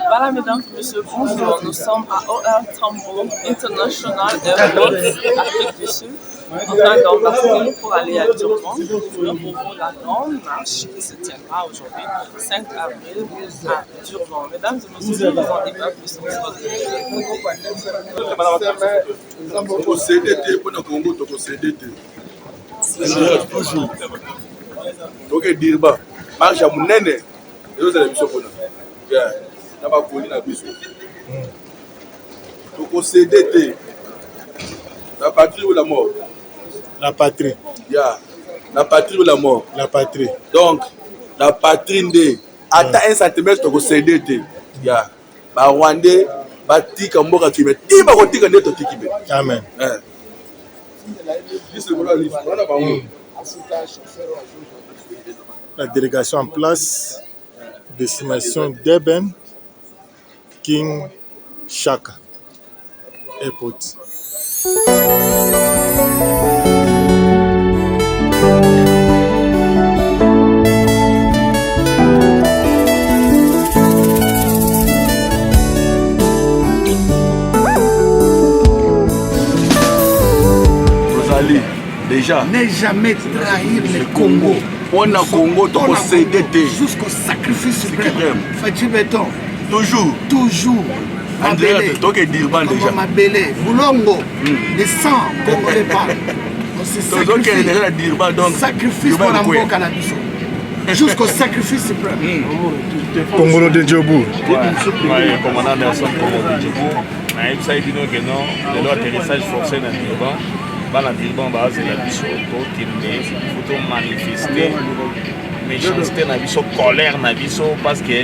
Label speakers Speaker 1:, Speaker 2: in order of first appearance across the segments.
Speaker 1: Voilà, mesdames et messieurs, bonjour. Nous sommes à OR Tambo International Airport, Afrique du Sud, en train d'embarquer pour aller à Durban pour la grande marche qui se tiendra aujourd'hui, 5 avril, à Durban. Mesdames et messieurs, je vous en dis pas plus.
Speaker 2: Donc, Durban, marche à Mounene, et vous allez me na bakoli na biso toko CDT la patrie ou la mort,
Speaker 3: la patrie,
Speaker 2: la patrie ou la mort,
Speaker 3: la patrie,
Speaker 2: donc la patrie ndé ata 1 cm toko CDT ba Rwandais batika mboka kibe tiba kotika ndeto tikibe
Speaker 3: amen. La délégation en place, destination d'Eben King Shaka Airport.
Speaker 2: Rosalie, déjà,
Speaker 4: ne jamais trahir le Congo.
Speaker 2: On a Congo, on a CDT
Speaker 4: jusqu'au sacrifice suprême. Fati Béton.
Speaker 2: Toujours.
Speaker 4: Mabélé.
Speaker 2: Donc, Durban déjà.
Speaker 4: Mabélé. Boulongo. Le sang congolais parle. Sacrifice pour la mort cannabis. Jusqu'au sacrifice suprême.
Speaker 3: Congolo de Djobou.
Speaker 5: Commandant Nelson Congolo de Djobou. Naïbsa dit que non, le atterrissage forcé dans Durban. Dans Durban, c'est la biso qui faut manifester méchanceté, colère, parce que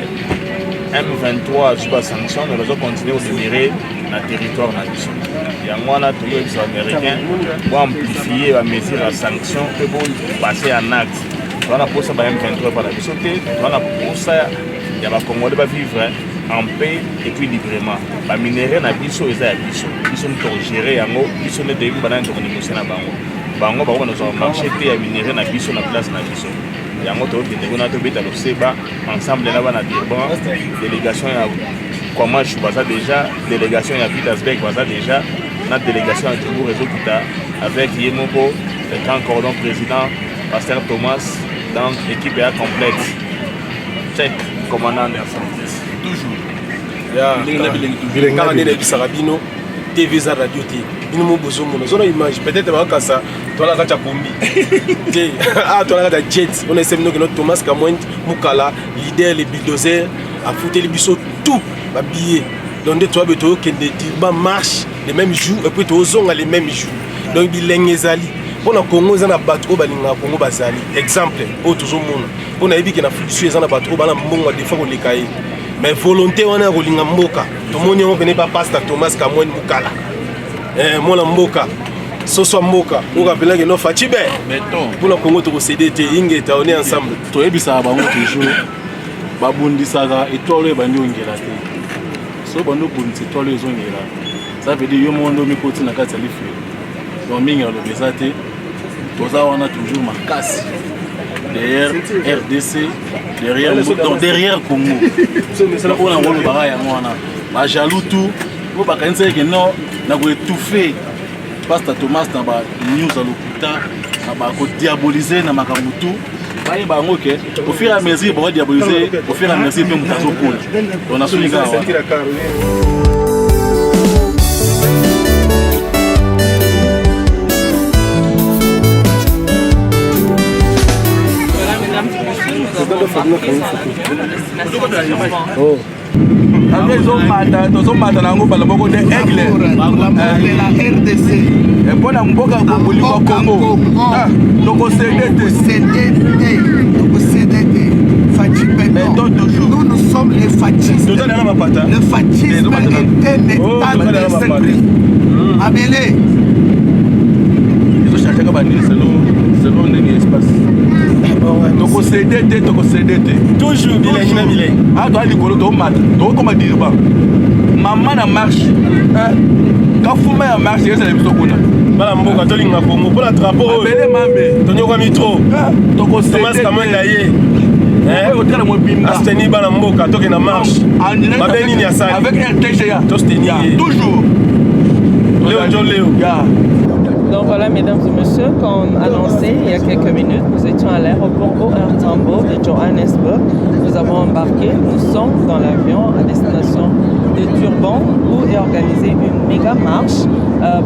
Speaker 5: M23 sous la sanction, nous allons continuer à demeurer dans le territoire. Il y a un américain pour amplifier la mesure de la sanction et pour passer en acte. On a posé M23 par la bisoté, on a posé, il y a des Congolais qui vivre en paix et puis librement. Les minéraux na biso eza ya biso. Biso nous gérer yango, biso ne debi bana to négocier na bango. Bango ba ko na marché te ya minéraux na biso na place na biso. Yango to ke ndeko na to beta lo seba ensemble na bana Durban, délégation ya Kwamachu baza déjà, délégation ya Petersburg baza déjà, na délégation ya Djibouti réseau kita avec Yemoko, le grand cordon président Pasteur Thomas, donc équipe ya complète. Check commandant Nelson.
Speaker 2: Toujours.
Speaker 6: TV za radio te ino mo bozo mo zona image peut-être ba kasa to la kacha kombi te to la kacha jet on essaie no Thomas Kamwent Mukala leader les bulldozers a foutu les biso tout ba billet donc de toi beto kende Durban marche les mêmes jours et puis to zonga les mêmes jours donc bilenge ezali pour na Congo za na bato balinga Congo bazali exemple o tozo mona pour na ebiki na fluxu za na bato bana mbongo des fois ko lekaye. Mais volonté on a rolinga mboka. Tout le monde on venait pas pasteur Thomas Kamwent Mukala. Moi la mboka. Soso mboka. On rappelle que no Fatibe. Pour le Congo to CDT ingeta on est ensemble.
Speaker 7: To ebisa bango toujours. Babundisaka étoile bandi ongela te. So bando bundisa étoile ezongela. Ça veut dire yo mondo mikoti na kati ya life. Donc mingi lo bezate. Toza on a toujours makasi. Derrière RDC, derrière Congo. C'est là où on a le barrage. On a jaloux tout. On va penser que non, on a étouffé Pasteur Thomas na ba news à l'hôpital na ba ko diaboliser na makambo tout baye ba ngoke au fur et à mesure ba diaboliser au fur et à mesure pe mutazo pole on a soni ga
Speaker 2: tozomata nango bala moko de aigle
Speaker 4: la RDC
Speaker 2: mpona mboka kokolikwa kongo tokosede
Speaker 4: nous sommes les fascistes. Le fascisme est un état d'esprit. Abélé.
Speaker 2: selon ndenge espace tokosede te
Speaker 6: toujours bilai
Speaker 2: toa likolo tomata tokokoma dirba mama na marche kafuma ya marche ezala biso kuna
Speaker 6: bala mboka tolinga kongo mpona drapeau
Speaker 2: abele mambe
Speaker 6: tonyokami tro Thomas Kamwenda ye
Speaker 2: otala mobimba
Speaker 6: asteni bana mboka toke na marche mabe nini asali
Speaker 2: avec RTGA
Speaker 6: tosteni
Speaker 2: toujours
Speaker 6: Léo
Speaker 1: Donc voilà, mesdames et messieurs, comme annoncé il y a quelques minutes, nous étions à l'aéroport OR Tambo de Johannesburg. Nous avons embarqué, nous sommes dans l'avion à destination de Durban où est organisée une méga marche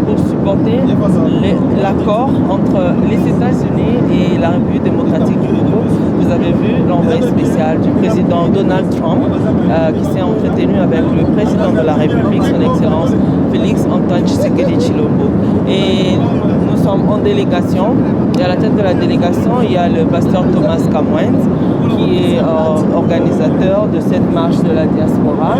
Speaker 1: pour supporter l'accord entre les États-Unis et la République démocratique du Congo. Vous avez vu l'envoyé spécial du président Donald Trump qui s'est entretenu avec le président de la République, son Excellence Félix Antoine Tshisekedi Tshilombo. Et nous sommes en délégation. Et à la tête de la délégation, il y a le pasteur Thomas Kamwenda qui est organisateur de cette marche de la diaspora.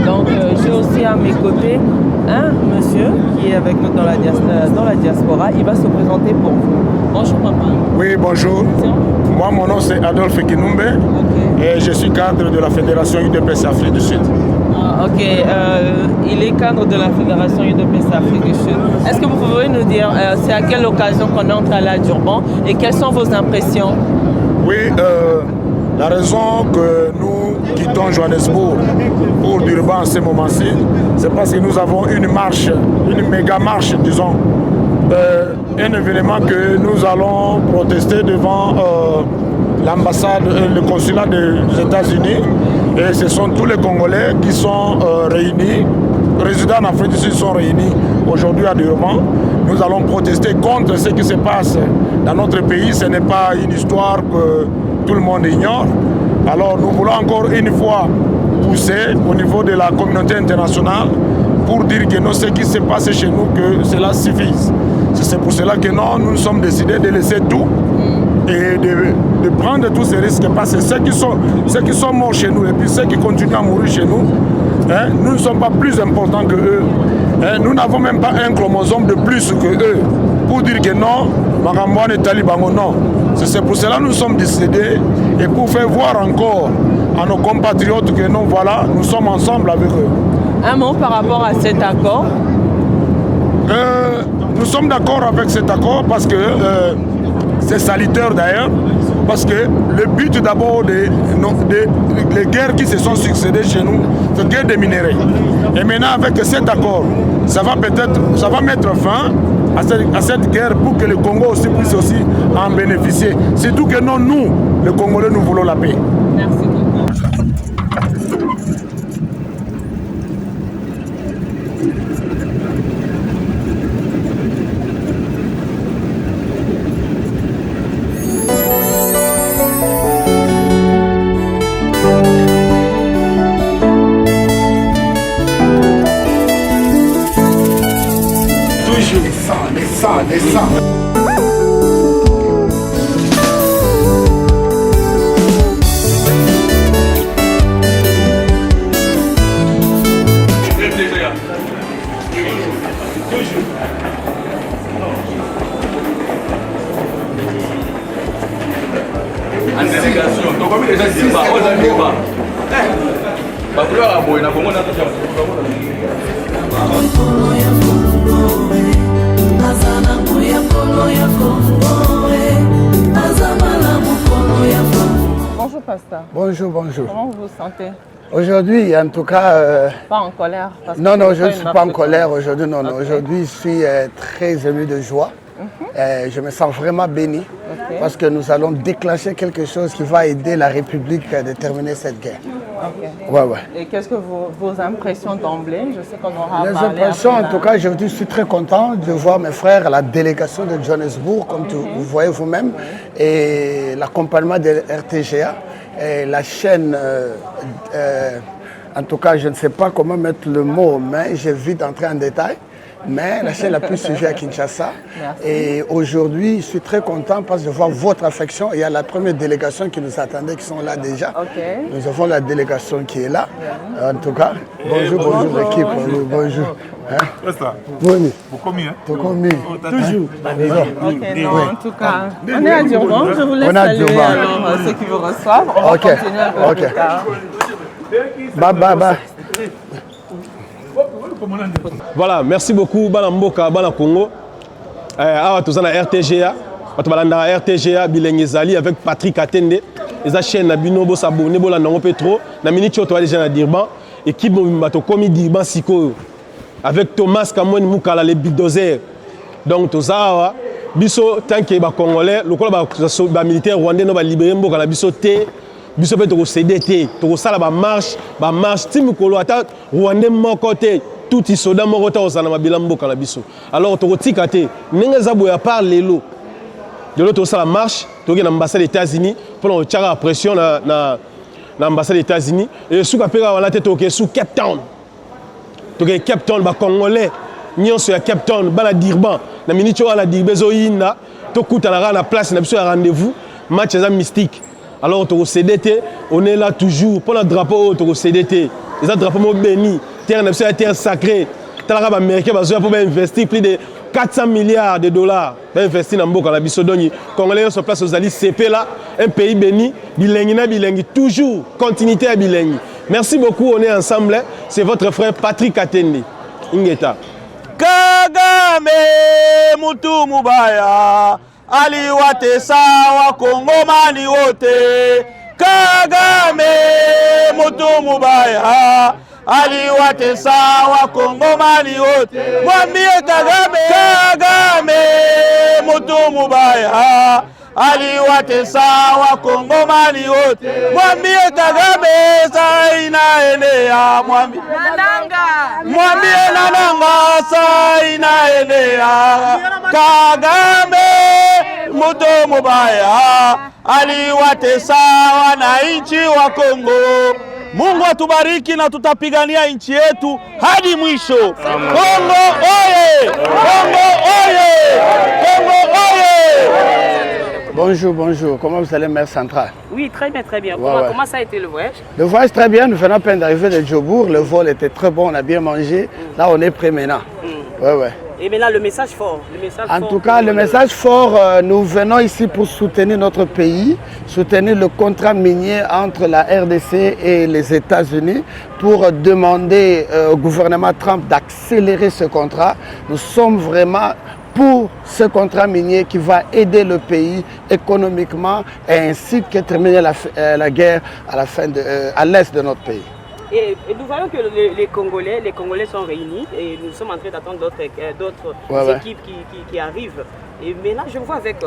Speaker 1: Donc j'ai aussi à mes côtés un monsieur qui est avec nous dans la diaspora. Il va se présenter pour vous. Bonjour papa.
Speaker 3: Oui, bonjour. Moi, mon nom c'est Adolphe Kinumbe et je suis cadre de la Fédération UDPS Afrique du Sud.
Speaker 1: Ok, il est cadre de la Fédération UDPS Afrique du Sud. Est-ce que vous pouvez nous dire c'est à quelle occasion qu'on entre à la Durban et quelles sont vos impressions?
Speaker 3: Oui, la raison que nous quittons Johannesburg pour Durban en ce moment-ci, c'est parce que nous avons une marche, une méga marche, disons, un événement que nous allons protester devant l'ambassade, le consulat des États-Unis. Et ce sont tous les Congolais qui sont réunis, résidents en Afrique du Sud sont réunis aujourd'hui à Durban. Nous allons protester contre ce qui se passe dans notre pays. Ce n'est pas une histoire que tout le monde ignore. Alors nous voulons encore une fois pousser au niveau de la communauté internationale pour dire que non, ce qui se passe chez nous, que cela suffise. C'est pour cela que non, nous sommes décidés de laisser tout et de prendre tous ces risques, parce que ceux qui sont morts chez nous et puis ceux qui continuent à mourir chez nous, nous ne sommes pas plus importants que eux. Nous n'avons même pas un chromosome de plus que eux pour dire que non, Maramouane et Talibango, non. C'est pour cela que nous sommes décidés et pour faire voir encore à nos compatriotes que non, voilà, nous sommes ensemble avec eux.
Speaker 1: Un mot par rapport à cet accord?
Speaker 3: Nous sommes d'accord avec cet accord parce que c'est salutaire d'ailleurs, parce que le but d'abord des guerres qui se sont succédées chez nous, c'est la guerre des minéraux. Et maintenant avec cet accord, ça va mettre fin à cette guerre pour que le Congo aussi puisse aussi en bénéficier. Surtout que non, nous, les Congolais, nous voulons la paix.
Speaker 1: Merci beaucoup.
Speaker 4: Descends.
Speaker 2: En délégation, donc comme les gens disent pas, on a dit pas. Bah, pour leur aboyer, on a comment on a tout ça.
Speaker 1: Bonjour pasteur.
Speaker 8: bonjour, bonjour.
Speaker 1: Comment vous vous sentez?
Speaker 8: Aujourd'hui, en tout cas...
Speaker 1: Pas en colère? Parce
Speaker 8: non,
Speaker 1: que
Speaker 8: non, je ne suis pas en colère
Speaker 1: colère.
Speaker 8: aujourd'hui. Non, non. Aujourd'hui, je suis très ému de joie. Je me sens vraiment béni parce que nous allons déclencher quelque chose qui va aider la République à terminer cette guerre. Ouais, ouais.
Speaker 1: Et qu'est-ce que vos impressions d'emblée? Je sais qu'on aura
Speaker 8: Les
Speaker 1: parlé
Speaker 8: impressions,
Speaker 1: après
Speaker 8: en tout cas, je suis très content de voir mes frères à la délégation de Johannesburg, comme vous voyez vous-même, et l'accompagnement de RTGA, et la chaîne, en tout cas, je ne sais pas comment mettre le mot, mais j'ai vite entré en détail. Mais la chaîne la plus suivie à Kinshasa.
Speaker 1: Merci.
Speaker 8: Et aujourd'hui, je suis très content parce que je vois votre affection. Il y a la première délégation qui nous attendait, qui sont là déjà. Nous avons la délégation qui est là. En tout cas, bonjour, bonjour l'équipe. Bonjour.
Speaker 9: Oui.
Speaker 8: Toujours.
Speaker 1: Ok, non, en tout cas, on est à Durban. Je vous laisse saluer alors ceux qui vous reçoivent. On va continuer un peu plus tard.
Speaker 8: Bye.
Speaker 6: Voilà, merci beaucoup Bana Mboka, Bana Congo. Awa tozana RTGA, bato balanda RTGA Bilengi Zali avec Patrick Atende. Eza chaîne na bino bo s'abonner bo la nango petro na minute to déjà na Durban, équipe bato komi Durban siko avec Thomas Kamwen Mukala les bulldozer. Donc tozawa biso tant que ba congolais, lokola ba militaire rwandais no ba libérer mboka na biso te. Biso pe to CDT, to sala ba marche tim kolo ata rwandais moko te. Tout les soldats morota osana mabila mboka na biso. Alors to tika te ndenge za boya par lelo. De l'autre ça la marche, to na ambassade des États-Unis pour on tira la pression na ambassade des États-Unis et sous kapera wala te to ke sous Cape Town. To ke Cape Town ba congolais nyonso ya Cape Town bana Durban na minute wala Durbezo yinda to kuta na place na biso ya rendez-vous match za mystique. Alors to CDT, on est là toujours pour le drapeau to CDT. Les drapeaux mo béni terre sacrée. Talaka ba américain bazoya pour investir plus de 400 milliards de dollars investir dans mboka la biso doni congolais sur place aux alliés CP là un pays béni bilingue na bilingue toujours continuité à bilingue. Merci beaucoup, on est ensemble, c'est votre frère Patrick Atende Ingeta.
Speaker 2: Kagame mutu mubaya aliwate sawa kongomani wote. Kagame mutu mubaya aliwate sawa kongomani wote. Mwambie Kagame mutu mubaya aliwate sawa kongomani wote. Mwambie Kagame saa inaenea, mwambie nananga saa inaenea. Kagame mutu mubaya aliwate sawa na nchi wa Kongo. Mungu atubariki na tutapigania nchi yetu hadi mwisho. Kongo oye! Kongo oye! Kongo oye!
Speaker 8: Bonjour. Comment vous allez, Mère Centrale?
Speaker 10: Oui, très bien. Comment ça a été le voyage?
Speaker 8: Le voyage très bien. Nous venons à peine d'arriver de Jobourg. Le vol était très bon, on a bien mangé. Là, on est prêt maintenant. Ouais.
Speaker 10: Et maintenant, le message fort.
Speaker 8: En tout cas, le message fort, nous venons ici pour soutenir notre pays, soutenir le contrat minier entre la RDC et les États-Unis pour demander au gouvernement Trump d'accélérer ce contrat. Nous sommes vraiment pour ce contrat minier qui va aider le pays économiquement et ainsi que terminer la guerre à l'est de notre pays.
Speaker 10: Et nous voyons que les Congolais sont réunis et nous sommes en train d'attendre d'autres équipes qui arrivent. Et maintenant, je vois avec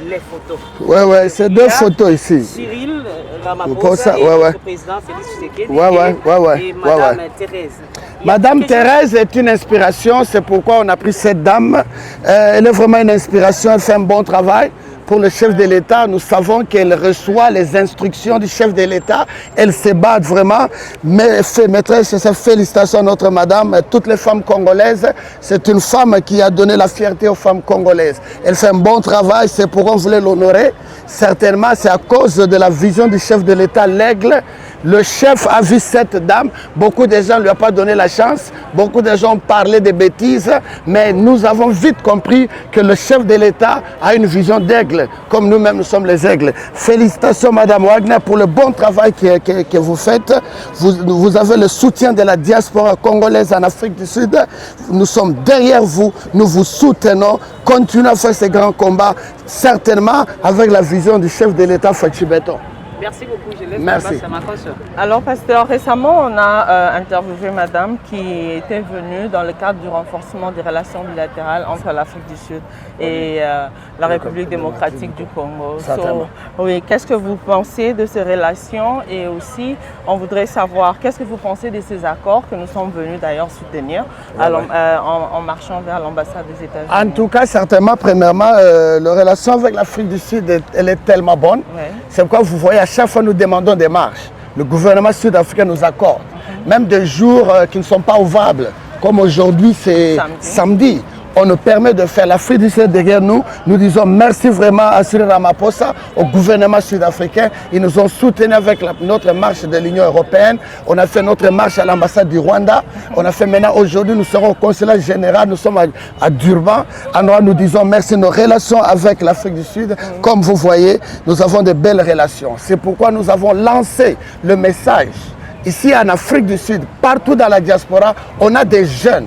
Speaker 10: les photos.
Speaker 8: Ouais, c'est deux photos ici.
Speaker 10: Cyril Ramaphosa et le président Félix Tshisekedi et Madame Thérèse.
Speaker 8: Madame Thérèse est une inspiration, c'est pourquoi on a pris cette dame. Elle est vraiment une inspiration, elle fait un bon travail. Pour le chef de l'État, nous savons qu'elle reçoit les instructions du chef de l'État. Elle se bat vraiment. Mais maîtresse, félicitations à notre madame, toutes les femmes congolaises. C'est une femme qui a donné la fierté aux femmes congolaises. Elle fait un bon travail, c'est pourquoi on voulait l'honorer. Certainement, c'est à cause de la vision du chef de l'État, l'aigle. Le chef a vu cette dame. Beaucoup de gens ne lui ont pas donné la chance. Beaucoup de gens ont parlé de bêtises. Mais nous avons vite compris que le chef de l'État a une vision d'aigle, comme nous-mêmes nous sommes les aigles. Félicitations Madame Wagner pour le bon travail que vous faites. Vous avez le soutien de la diaspora congolaise en Afrique du Sud. Nous sommes derrière vous, nous vous soutenons. Continuez à faire ces grands combats, certainement avec la vision du chef de l'État Fachi Beton.
Speaker 10: Merci beaucoup, je laisse
Speaker 8: Merci.
Speaker 10: à ma coche.
Speaker 1: Alors, pasteur, récemment, on a interviewé madame qui était venue dans le cadre du renforcement des relations bilatérales entre l'Afrique du Sud et la République démocratique du Congo. Oui, qu'est-ce que vous pensez de ces relations? Et aussi, on voudrait savoir, qu'est-ce que vous pensez de ces accords que nous sommes venus d'ailleurs soutenir en marchant vers l'ambassade des États-Unis?
Speaker 8: En tout cas, certainement, premièrement, la relation avec l'Afrique du Sud, elle est tellement bonne. C'est pourquoi vous voyez, à chaque fois nous demandons des marches. Le gouvernement sud-africain nous accorde. Même des jours qui ne sont pas ouvrables, comme aujourd'hui, c'est samedi. On nous permet de faire l'Afrique du Sud derrière nous. Nous disons merci vraiment à Cyril Ramaphosa, au gouvernement sud-africain. Ils nous ont soutenus avec notre marche de l'Union européenne. On a fait notre marche à l'ambassade du Rwanda. On a fait maintenant, aujourd'hui, nous serons au consulat général. Nous sommes à Durban. Alors nous disons merci. Nos relations avec l'Afrique du Sud, comme vous voyez, nous avons de belles relations. C'est pourquoi nous avons lancé le message. Ici en Afrique du Sud, partout dans la diaspora, on a des jeunes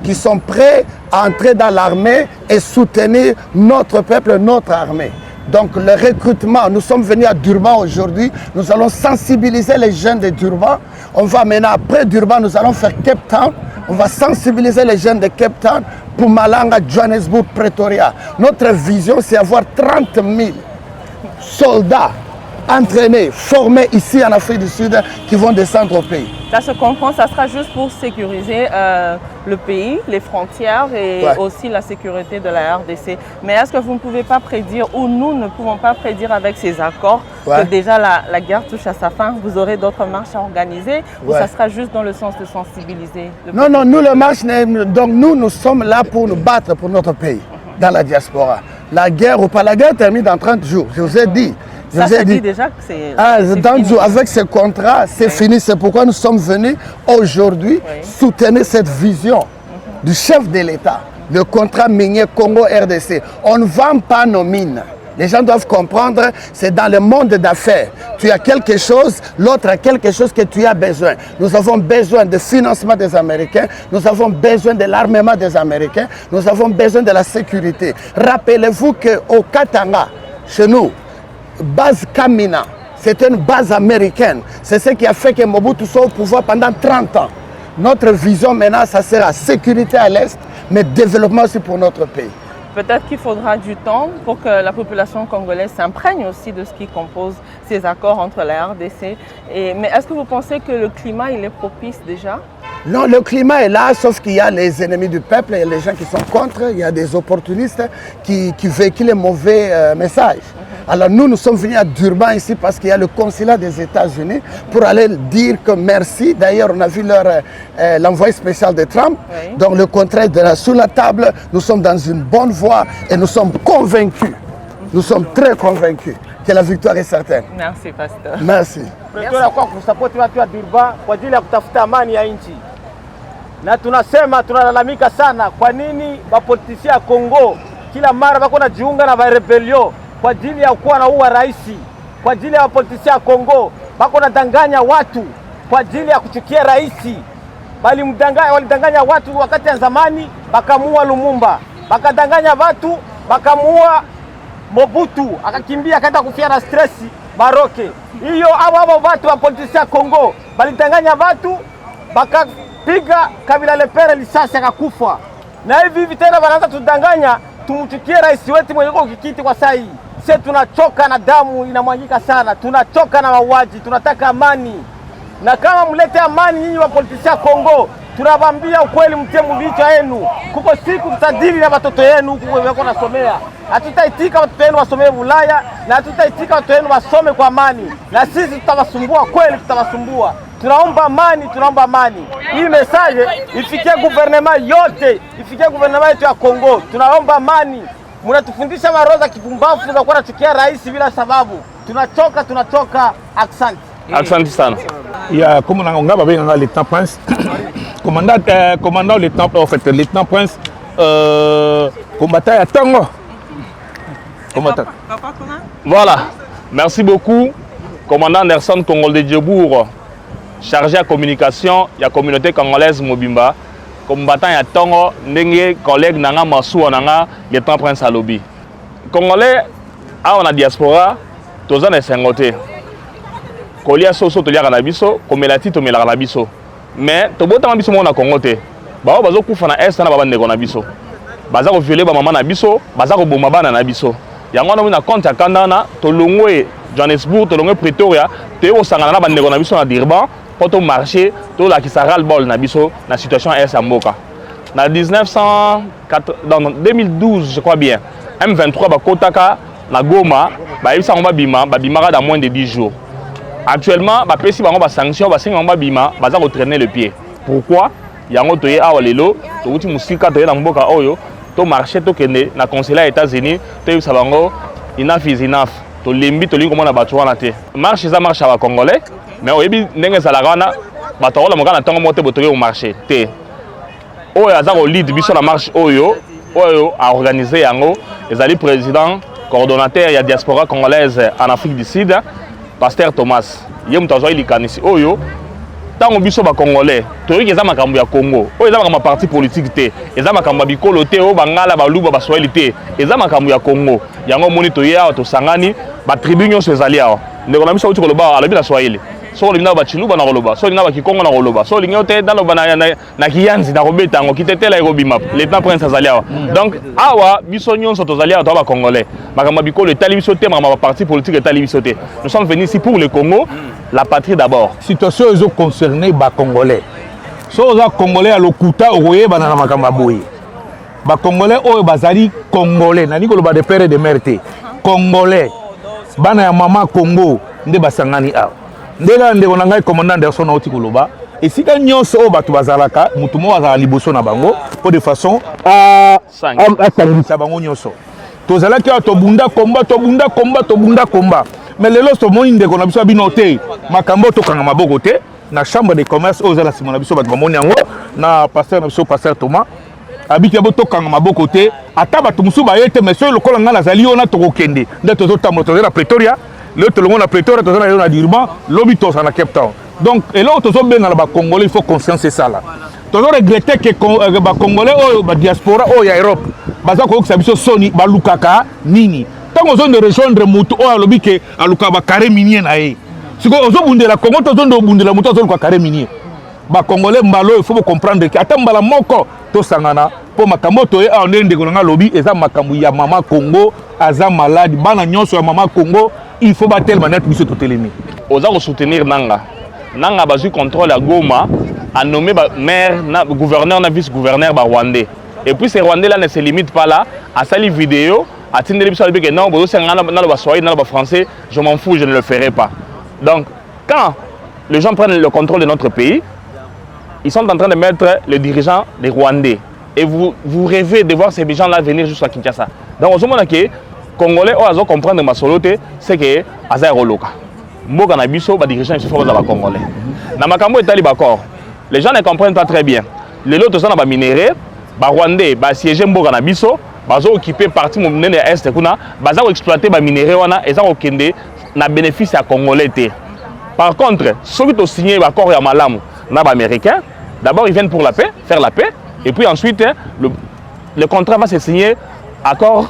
Speaker 8: qui sont prêts à entrer dans l'armée et soutenir notre peuple, notre armée. Donc le recrutement, nous sommes venus à Durban aujourd'hui, nous allons sensibiliser les jeunes de Durban. On va maintenant, après Durban, nous allons faire Cape Town. On va sensibiliser les jeunes de Cape Town, Mpumalanga, Johannesburg, Pretoria. Notre vision, c'est avoir 30 000 soldats entraînés, formés ici en Afrique du Sud qui vont descendre au pays.
Speaker 1: Ça se comprend, ça sera juste pour sécuriser le pays, les frontières et aussi la sécurité de la RDC. Mais est-ce que vous ne pouvez pas prédire, ou nous ne pouvons pas prédire avec ces accords, que déjà la guerre touche à sa fin? Vous aurez d'autres marches à organiser ou ça sera juste dans le sens de sensibiliser le
Speaker 8: Non, non, nous, le marche, donc nous sommes là pour nous battre pour notre pays, dans la diaspora. La guerre ou pas la guerre termine dans 30 jours, je vous ai dit.
Speaker 1: Ça dit déjà que c'est
Speaker 8: avec ce contrat, c'est fini. C'est pourquoi nous sommes venus aujourd'hui soutenir cette vision du chef de l'État, le contrat minier Congo-RDC. On ne vend pas nos mines. Les gens doivent comprendre, c'est dans le monde d'affaires. Tu as quelque chose, l'autre a quelque chose que tu as besoin. Nous avons besoin de financement des Américains, nous avons besoin de l'armement des Américains, nous avons besoin de la sécurité. Rappelez-vous qu'au Katanga, chez nous, base Kamina, c'était une base américaine. C'est ce qui a fait que Mobutu soit au pouvoir pendant 30 ans. Notre vision maintenant, ça sera sécurité à l'Est, mais développement aussi pour notre pays.
Speaker 1: Peut-être qu'il faudra du temps pour que la population congolaise s'imprègne aussi de ce qui compose ces accords entre la RDC. Mais est-ce que vous pensez que le climat il est propice déjà?
Speaker 8: Non, le climat est là, sauf qu'il y a les ennemis du peuple, il y a les gens qui sont contre, il y a des opportunistes qui véhiculent les mauvais messages. Alors nous sommes venus à Durban ici parce qu'il y a le consulat des États-Unis pour aller dire que merci. D'ailleurs, on a vu l'envoyé spécial de Trump. Donc le contrat est sous la table. Nous sommes dans une bonne voie et nous sommes convaincus. Nous sommes très convaincus que la victoire est certaine.
Speaker 1: Merci, pasteur.
Speaker 8: Merci.
Speaker 11: Kwa kusapoti watu wa Durban kwa ajili ya kutafuta amani ya nchi. Na tunasema tunalalamika sana kwa nini wapolitisia ya Kongo kila mara wako na jiunga na rebellion kwa ajili ya kuwa na uwa raisi, kwa ajili ya wapolitisia ya Kongo wako na danganya watu kwa ajili ya kuchukia raisi. Walidanganya watu wakati ya zamani bakamuua Lumumba, bakadanganya watu bakamuua Mobutu, akakimbia akaenda kufia na stressi Maroke. Hiyo hao watu wa politisia Kongo balidanganya watu bakapiga Kabila Lepere lisasi akakufa. Na hivi tena wanaanza tudanganya tumchukie rais wetu mwenye uko kikiti kwa saa hii. Sisi tunachoka na damu inamwagika sana, tunachoka na mauaji, tunataka amani. Na kama mlete amani nyinyi wa politisia Kongo, tunabambia ukweli mtie mbicho yenu. Kuko siku tutadili na watoto yenu huko wako nasomea. Hatutaitika watoto wenu wasomee Ulaya na hatutaitika watoto wenu wasome kwa amani. Na sisi tutawasumbua kweli, tutawasumbua. Tunaomba amani, tunaomba amani. Hii message ifikie gouvernement yote, ifikie gouvernement yetu ya Kongo. Tunaomba amani. Mnatufundisha maroza kipumbavu tunakuwa tunachukia rais bila sababu. Tunachoka. Accent.
Speaker 5: Accent sana.
Speaker 9: Ya comme on a babé dans lieutenant prince. Commandant lieutenant en fait lieutenant prince combattant à Tango.
Speaker 1: Papa,
Speaker 5: Voilà. Merci beaucoup commandant Anderson Congol de Djebour, chargé à communication de la communauté congolaise Mobimba, combattant à Tango, ndenge collègue nanga Masou nanga lieutenant prince Alobi. Congolais on a diaspora tous en 50. kolia soso to liaka na biso komela ti to melaka na biso mais to botama biso mo na Congo te ba bazo kufa na est na ba ndeko na biso baza ko violer ba mama na biso baza ko bomba bana na biso yango na na compte ya kandana to longwe Johannesburg to longwe Pretoria te o sangana na ba ndeko na biso na Durban pour to marcher to la kisaral bol na biso na situation est à Mboka na 2012 je crois bien M23 ba kotaka na Goma ba yebisa ngo bima dans moins de 10 jours. Actuellement ba pesi bango ba sanction ba singa ngo bima baza ko traîner le pied. Pourquoi? Yango toye awa lelo to uti musika toye na mboka oyo to marché to kende na consulat États-Unis to yebisa bango enough is enough to lembi to lingo mona batu wana te. Marche za marche ba congolais mais oyebi ndenge za la wana bato la mokana tongo mote botoye au marché te. Oyo aza ko lead biso na marche oyo a organisé yango ezali président coordonnateur ya diaspora congolaise en Afrique du Sud Pasteur Thomas yem tozoi likanisi oyo tango biso ba congolais toyiki eza makambo ya Congo oyo eza makambo parti politique te eza makambo bikolo te o bangala baluba ba Swahili te eza makambo ya Congo yango moni toya to sangani ba tribu nyonso ezali awa ndeko na biso uti koloba alobi na Swahili so linga ba chiluba na koloba so linga ba kikongo na koloba so linga te dans na kiyanzi na kobeta ngo kitetela eko bima l'état prince azali awa donc awa biso nyonso tozali awa to ba congolais makambo bikolo etali biso te makambo parti politique etali biso te nous sommes venus ici pour le Congo la patrie d'abord
Speaker 9: situation ezo concerner ba congolais so za congolais à lokuta oye banana makambo boye ba congolais oyo bazali congolais nani koloba de père et de mère te congolais bana ya mama Congo nde basangani awa ndela ndeko na ngai commandant Anderson na oti koloba esika nyonso o bato bazalaka mutu mo azala liboso na bango pour de façon à sangisa bango nyonso tozalaki to bunda combat mais lelo to moni ndeko na biso bino te makambo to kanga maboko te na chambre de commerce o zala simona biso bato moni yango na pasteur na biso pasteur Thomas abiki abo to kanga maboko te ata bato musu ba yete mais so lokola ngala zali ona to kokende nde to tambo to na Pretoria le tout le monde a Pretoria, tout le monde a Durban, l'objet à Cape Town. Donc, et là, tout le monde a Congolais, il faut conscience c'est ça là. Tout le monde regrette que les Congolais, la diaspora, l'Europe, baza ko sabiso soni balukaka nini. Tant qu'on zone de rejoindre mutu o alobi ke aluka ba carré minier na ye. Siko ozo bundela Congo to zone de bundela mutu ozo ko carré minier. Ba Congolais mbalo il faut comprendre que ata mbala moko to sangana po makambo to e a ndende ko nga lobi eza makambo ya mama Congo aza malade bana nyonso ya mama Congo. Il faut battre le manette pour se totélémer. Aux gens soutenir Nanga. Nanga a eu contrôle à Goma, a nommé maire, gouverneur, vice-gouverneur rwandais. Et puis ces Rwandais là ne se limitent pas là, à sali vidéo, à tenir les personnes que non, c'est un français, je m'en fous, je ne le ferai pas. Donc quand les gens prennent le contrôle de notre pays, ils sont en train de mettre les dirigeants des Rwandais. Et vous rêvez de voir ces gens-là venir jusqu'à Kinshasa. Donc au moment où Congolais ozo comprendre ma soloté c'est que aza roloka mboka na biso ba dirigeants ils sont ba congolais na makambo etali bakor les gens ne comprennent pas très bien les lots sont ba minéraux ba rwandais ba siéger mboka na biso bazo occuper partie monene ya est kuna baza exploiter ba minéraux wana eza ko kende na bénéfice ya congolais té par contre ceux qui ont signé l'accord ya malamu na ba américain d'abord ils viennent pour la paix faire la paix et puis ensuite le contrat va se signer accord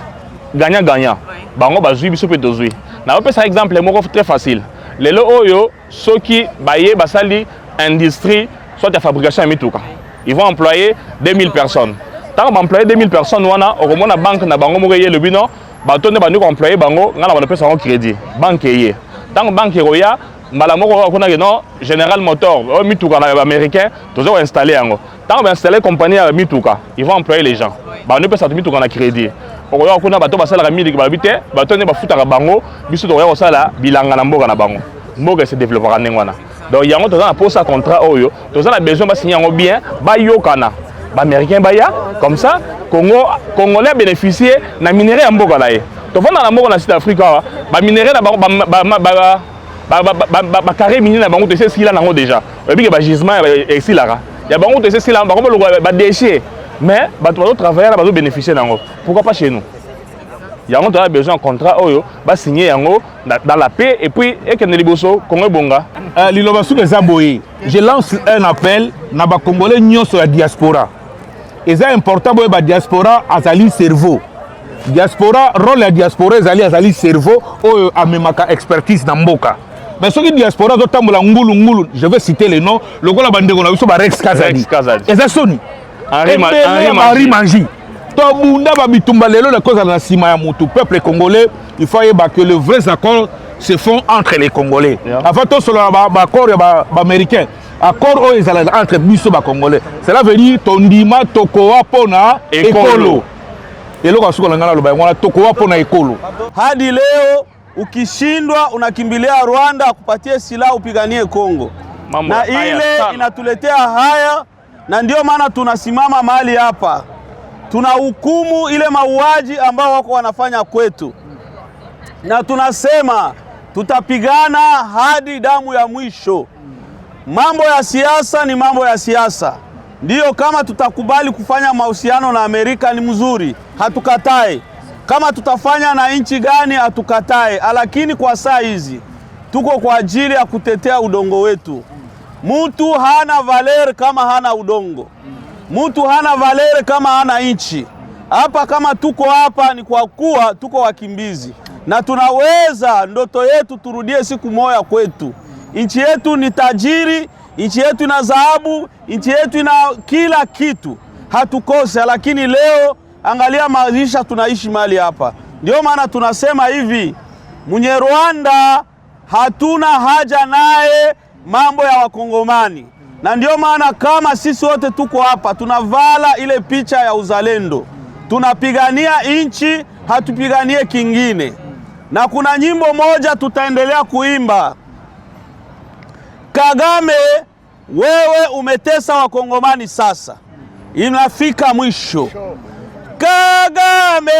Speaker 9: gagnant-gagnant. Bango bazui biso pe dozui. Na on peut ça exemple moko très facile. Lelo oyo soki baye basali industrie soit de fabrication mituka. Ils vont employer 2000 personnes. Tant qu'on employer 2000 personnes wana au moins na banque na bango moko ye le bino batonde bandu employer bango ngala ba pesa crédit. Banque ye. Tant que banque roya mbala moko kona non General Motors mituka na américain toujours installer yango. Tant qu'on installer compagnie à mituka, ils vont employer les gens. Bandu pesa mituka na crédit. Okoya kuna bato basala kamili babite bato ne bafutaka bango biso to ya sala bilanga na mboka na bango mboka se développera nengwana donc yango to na posa contrat oyo to na besoin ba signer yango bien ba yokana ba américain ba ya comme ça congolais bénéficier na minerai ya mboka na ye to fona na mboka na Sud Africa ba minerai na ba carré minier na bango to c'est là nango déjà et puis ba gisement ici là ya bango to c'est là bango ba déchets. Mais les travailleurs vont bénéficier d'ango. Pourquoi pas chez nous? Il y a besoin d'un contrat va signer dans la paix et puis et que Neliboso Congo Bonga. Je lance un appel na ba Congolais nyonso la diaspora. Et c'est important que la diaspora azali cerveau. Diaspora rôle la diaspora azali cerveau o amemaka expertise na mboka. Mais ceux qui diaspora zotambola ngulu, je vais citer les noms, le gars la bande on a vu sur Rex Kazadi. Et ça sonne. Henri Manji. Tobunda babitumba lelo la cause à la sima ya mutu peuple congolais, il faut que les vrais accords se font entre les Congolais. Avant tout sur l'accord américain. Accord entre biso ba Congolais. Cela veut dire tondima tokoa pona ekolo. Et là kasuka ngala lo ba ngala tokoa pona ekolo.
Speaker 12: Hadi leo ukishindwa unakimbilia Rwanda akupatie silaha upiganie Kongo. Na ile inatuletea haya na ndio maana tunasimama mahali hapa. Tunahukumu ile mauaji ambao wako wanafanya kwetu. Na tunasema tutapigana hadi damu ya mwisho. Mambo ya siasa ni mambo ya siasa. Ndiyo, kama tutakubali kufanya mahusiano na Amerika ni mzuri, hatukatai. Kama tutafanya na nchi gani hatukatai, lakini kwa saa hizi tuko kwa ajili ya kutetea udongo wetu. Mtu hana valer kama hana udongo. Mtu hana valer kama hana nchi. Hapa kama tuko hapa ni kwa kuwa tuko wakimbizi. Na tunaweza ndoto yetu turudie siku moja kwetu. Nchi yetu ni tajiri, nchi yetu ina dhahabu, nchi yetu ina kila kitu. Hatukose, lakini leo angalia maisha tunaishi mahali hapa. Ndio maana tunasema hivi, mwenye Rwanda hatuna haja naye mambo ya wakongomani. Na ndio maana kama sisi wote tuko hapa tunavala ile picha ya uzalendo. Tunapigania nchi, hatupiganie kingine. Na kuna nyimbo moja tutaendelea kuimba. Kagame, wewe umetesa wakongomani sasa. Inafika mwisho. Kagame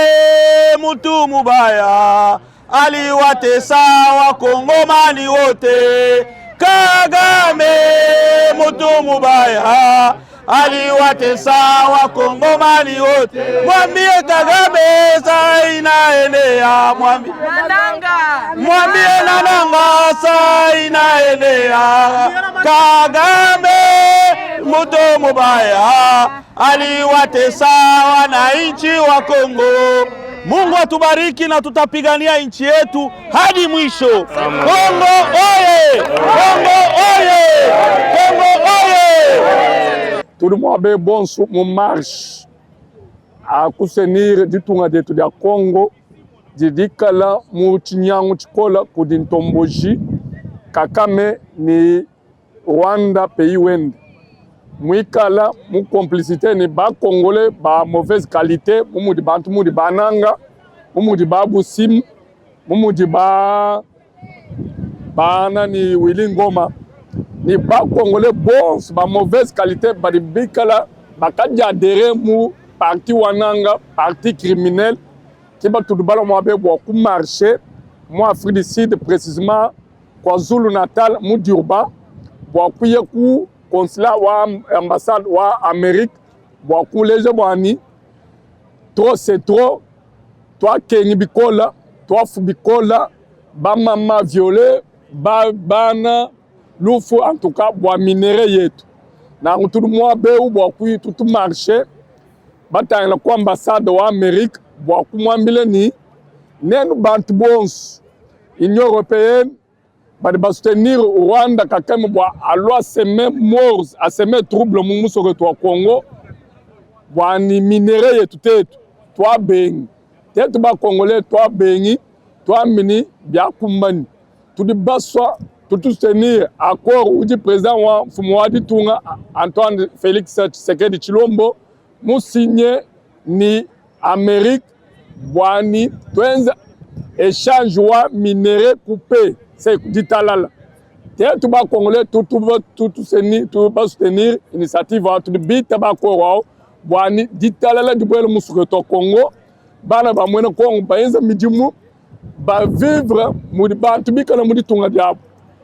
Speaker 12: mtu mubaya aliwatesa wakongomani wote. Kagame mtu mubaya aliwatesa wakongomani wote. Mwambie Kagame saa inaenea, mwambie Nananga saa inaenea. Kagame mtu mubaya aliwatesa wananchi wa Kongo. Mungu atubariki na tutapigania nchi yetu hadi mwisho. Kongo oye! Kongo oye! Kongo oye!
Speaker 3: Tout le monde est bon sur mon marche à soutenir du Tunga de tout le Congo, Didikala, Moutinyango Chikola, Kudintomboji, Kakame, ni Rwanda, pays Wend. Mouikala, mou complicité, ni ba Congolais, ba mauvaise qualité, mou di bantu, mou di bananga, mou di babusim, mou di ba bana ni Wilingoma. Ni ba Congolais bons, ba mauvaise qualité, ba di bikala, ba kadi adhéré mou parti wananga, parti criminel, qui ba tout balo mo abe bo ku marché, mo Afrique du Sud précisément, KwaZulu Natal, mou Durban, bo ku yeku consulat wa ambassade wa Amérique, bo ku leje boani, trop c'est trop, toi kengi bikola, toi fubikola, ba mama violé, ba bana Lufu en tout cas bois minéré yetu na tout mois be ou bois ku tout marché batang la ko ambassade wa Amérique bois ku mwambile ni nenu bantu bons Union européenne ba de soutenir Rwanda kakam bois à loi semer morts à semer trouble mu sur toi Congo bois ni minéré yetu tetu toi bengi tetu ba congolais toi bengi toi mini bia kumbani tout de baswa tout soutenir accord où le président Fumwadi Tunga Antoine Félix Tshisekedi Tshilombo nous signé ni Amérique boani twenza échange wa minéraux coupé c'est dit talala tout ba congolais tout soutenir initiative tout bit tabako boani dit talala du bwele musuko to Congo bana ba mwena Congo baenza midimu ba vivre mudi bantu bikana mudi Tunga diabo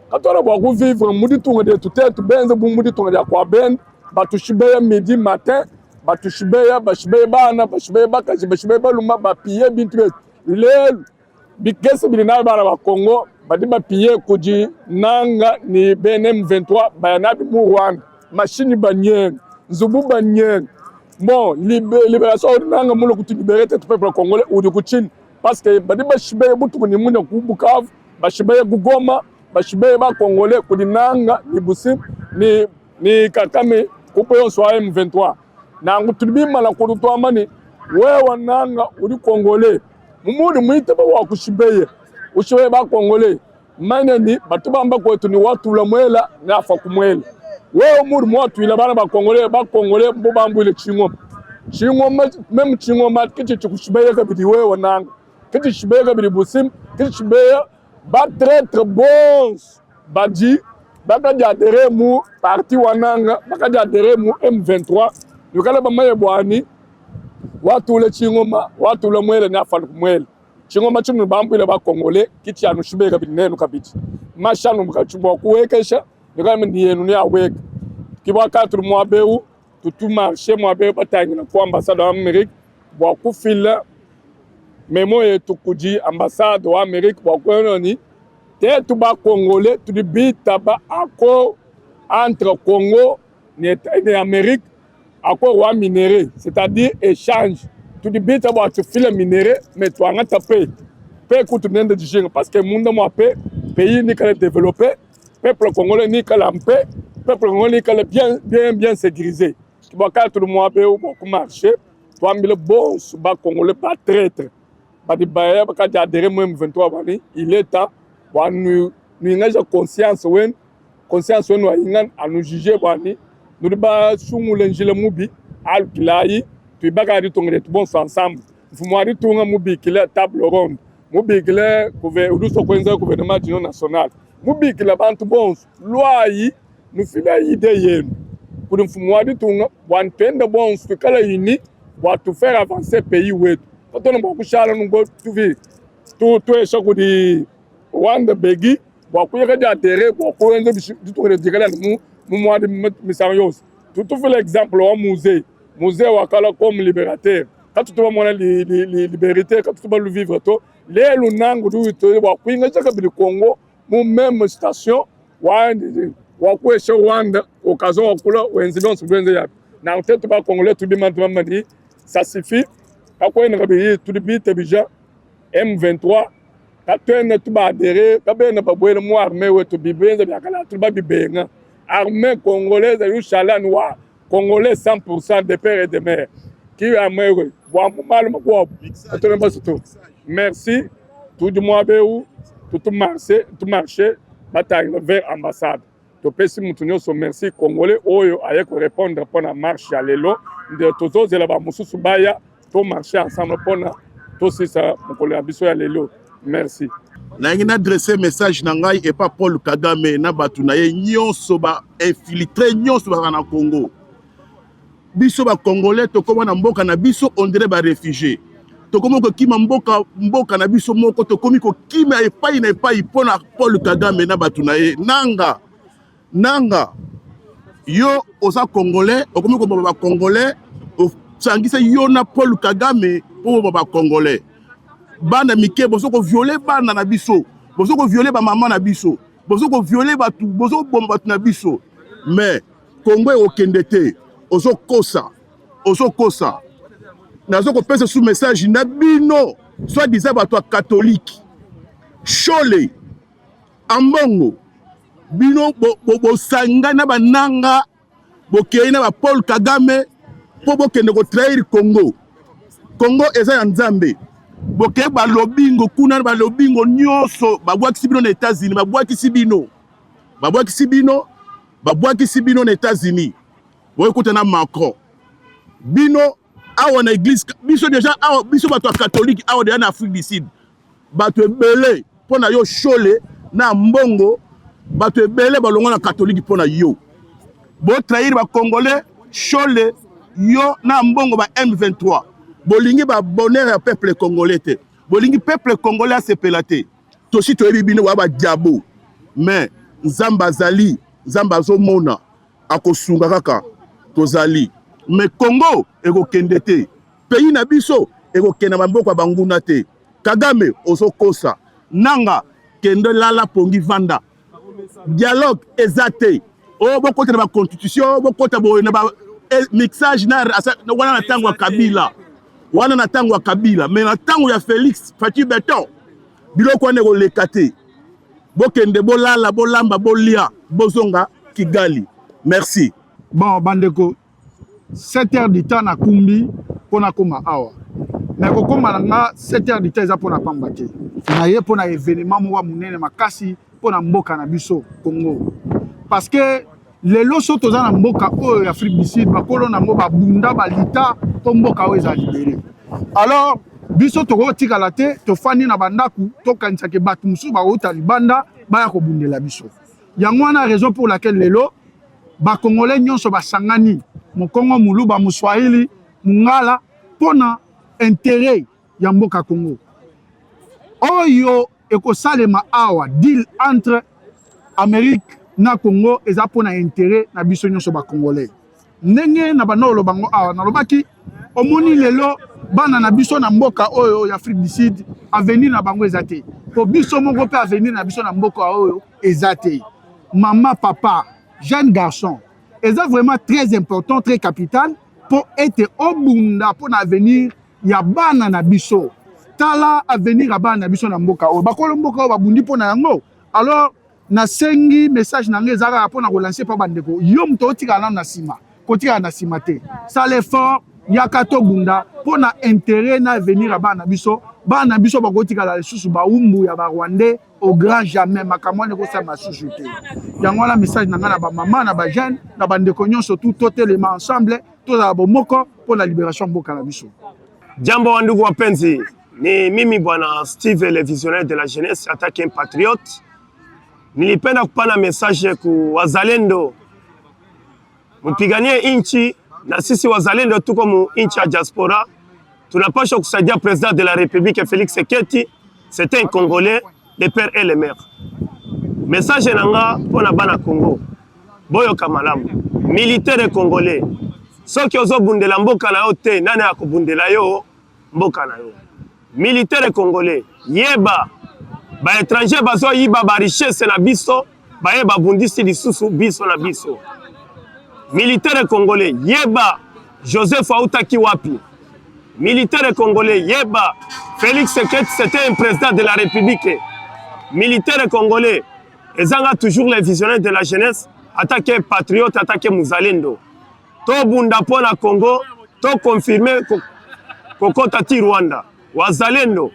Speaker 3: quand on va vivre mudi Tunga de tout être benze bu mudi Tunga de kwa ben batushibeya midi matin batushibeya bashibeya bana bashibeya bakaji bashibeya baluma bapiye bintu lelo bikese bilina bana ba Congo badi bapiye kuji nanga ni BNM 23 bayanabi mu Rwanda machine banyen nzubu banyen bon libération nanga mulo kutibéré tout peuple congolais ou de kuchine parce que badi bashibeya butu ni muna ku Bukavu bashibeya Goma bashibeye ba Congolais kudinanga ni busim ni kakame kupeyo swa M23 nangu tulibima na kudutwa mani wewe nanga uri Congolais mumuri mwite ba wakushibeye ushiwe ba Congolais mane ni batubamba kwetu ni watu la mwela nafa kumwela wewe muri mwatu ila bana ba Congolais mbo bambu ile chingoma même chingoma kichi chikushibeye kabidi wewe nanga kichi shibeye kabidi busim kichi shibeye ba très bons badji baka jadere mu parti wananga baka jadere mu M23 yokala bamaye bwani watu le chingoma watu le mwele na falu mwele chingoma chunu bambu ile ba Congolais kichi anu shibeye kabidi nenu kabidi mashanu mkachumba kuwekesha yokala ndiyenu ni aweka kibwa katru mwabeu tutu marché mwabeu batangi na kwa ambassade wa Amerique bwa kufila memo yetu kuji ambassade wa Amerique bwa kwenoni te tu ba Congolais tu bita ba accord entre Congo et Amérique accord wa minéraux c'est-à-dire échange tu bita ba tu file minéraux mais tu anga tapé pe kutu nende dijinga parce que monde mo pe pays ni kala développé peuple congolais ni kala mpe peuple congolais ni kala bien sécurisé tu ba ka tout le mois be au marché tu ambile bon ba Congolais pas traître ba di ba ka adhérer moi M23 bani il est temps wa nous ngaja conscience wen wa ingan anu juger bani nous ba sumule njile mubi al kilai tu ba ka di tongre tout bon ensemble fumo ari tunga mubi kila table ronde mubi kila gouvernement d'union nationale mubi kila bantu bons loi yi nous fila idée yenu pour nous fumo ari tunga wan penda bons kala yini wa tu faire avancer pays wetu quand on ba kushala ngo tu vi tu esoko di wanda begi wa kuyeka ja terre wa kuenza du to de dikala mu mois de misarios tout fait l'exemple au musée wa kala comme libérateur quand tu vas mona liberté quand tu vas le vivre to les lunangu du to wa kuinga chaka bi Congo mu même station wa kuesha Rwanda occasion wa kula wenzinon subwenze ya na tete ba Congolais tu bi maintenant dit ça suffit ka ko ina bi tu bi te bija M23 katwene tu ba adhérer ka be na ba boye mo armée wetu bi benza bi akala tu ba bi benga armée congolaise yu chala noir Congolais 100% de père et de mère qui a meuré bon mal ko atone ba surtout merci tout du mois beu tout marché bataille vers ambassade to pesi mutunyo so merci Congolais oyo aye ko répondre pour la marche ya lelo de tozo zela ba mususu baya to marcher ensemble pour na to sisa mukolo biso ya lelo merci.
Speaker 13: Na ngina adresser message na ngai et pas Paul Kagame na batu na ye nyonso ba infiltré nyonso ba na Congo. Biso ba Congolais to koma na mboka na biso on dirait ba réfugié. To koma ko kima mboka na biso moko to komi ko kima epai pona Paul Kagame na batu na ye nanga yo osa Congolais okomi ko ba Congolais o sangisa yo na Paul Kagame po ba Congolais. Bana mike bozo ko violer bana na biso bozo ko violer ba maman na biso bozo ko violer batu bozo bomba batu na biso mais Congo e okendete ozo kosa nazo ko pesa sous message na bino soit disant batu catholique chole ambongo bino bo sanga na bananga bo keina ba Paul Kagame po bo kende ko trahir Congo eza ya Nzambe boke ba lobingo kuna ba lobingo nyonso babwakisi bino na États-Unis babwakisi bino na États-Unis boye kutana Macron bino awa na église biso déjà awa biso bato catholique awa de na Afrique du Sud bato ebele pona yo chole na mbongo bato ebele balongo na catholique pona yo bo trahir ba Congolais chole yo na mbongo ba M23 bolingi ba bonheur ya peuple congolais te bolingi peuple congolais sepelate to si to ebibino wa ba diabo mais nzamba zali nzamba zomona akosunga kaka tozali mais Congo ekokende te pays na biso ekokenda maboko banguna te Kagame ozokosa nanga kende lala pongi vanda dialogue ezate o bokota na ba constitution bokota bo na ba mixage na wana na tango Kabila wana na tango Kabila mais na tango ya Félix Fatou Beton biloko wane ko lekate bokende bolala bolamba bolia bozonga Kigali. Merci.
Speaker 3: Bon bandeko 7 heures du temps na kumbi pona koma awa. Mais kokoma nanga 7 heures du temps eza pona pamba te. Na ye pona événement mo wa munene makasi pona mboka na biso Congo. Parce que les loso toza na mboka oyo Afrique du Sud bakolo na mboka bunda balita to mboka oyo eza libéré. Alors biso toko tikala te tofandi na bandaku tokanisa ke batu musu ba ota libanda baya ko bundela biso. Yango wana raison pour laquelle lelo ba Congolais nyonso basangani mo Congo muluba muswahili mungala pona intérêt ya mboka Congo. Oyo ekosalema awa deal entre Amérique na Congo eza pona intérêt na biso nyonso ba Congolais. Ndenge na banolo bango awa na lobaki omoni lelo bana na biso na mboka oyo ya Afrique du Sud avenir na bango ezate. Po biso moko pe avenir na biso na mboka oyo ezate. Maman, papa, jeune garçon, eza vraiment très important, très capital pour être au bunda pour l'avenir ya bana na biso. Tala avenir ya bana na biso na mboka oyo. Bakolo mboka oyo babundi po na yango. Alors na sengi message na ngeza ka po na relancer pa bandeko. Yo mto tika na sima. Kotika na sima te. Ça l'effort ya kato bunda po na intérêt na avenir ya bana biso. Bana biso bakotika la susu ba umbu ya ba Rwandais au grand jamais makamone ko sa masusu te. Yango la message na ngana ba maman na ba jeune na bandeko nyonso tout totalement ensemble to za bomoko pour la libération mboka na biso.
Speaker 14: Jambo wandugu wapenzi, ni mimi bwana Steve le visionnaire de la jeunesse attaque un patriote. Nilipenda kupana message ku wazalendo mpiganie inchi, na sisi wazalendo tuko mu inchi ya diaspora. Tunapaswa kusaidia président de la République Félix Tshisekedi, c'est un Congolais, le père et le mère. Message nanga pona bana Congo. Boyo kamalamu, militaire congolais. Soki ozo bundela mboka na yo te, nani akobundela yo mboka na yo. Militaire congolais, yeba ba étranger bazo yiba ba richesse na biso, ba yeba bundisi lisusu biso na biso. Militaire congolais, yeba Joseph Aoutaki wapi. Militaire congolais, yeba Félix Tshisekedi, c'était un président de la République. Militaire congolais, ezanga toujours les visionnaires de la jeunesse, attaquer patriote, attaquer muzalendo. To bunda pona Congo, to confirmer kokota ti Rwanda. Wazalendo,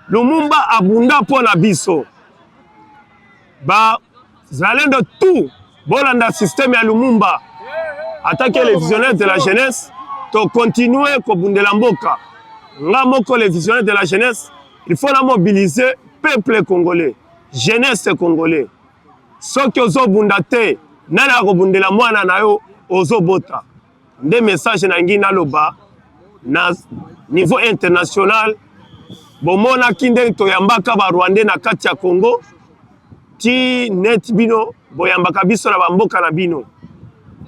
Speaker 14: Lumumba abunda pona biso. Ba zalendo tout, bolanda système ya Lumumba. Attaquer les visionnaires de la jeunesse, to continuer ko bundela mboka. Nga moko les visionnaires de la jeunesse, il faut la mobiliser peuple congolais, jeunesse congolais. Soki ozo bunda te, nana ko bundela mwana na yo ozo bota. Des messages na ngina loba na niveau international. Bomona kinde to yambaka ba Rwandais na kati ya Congo. Ti net bino boyambaka biso na bamboka na bino.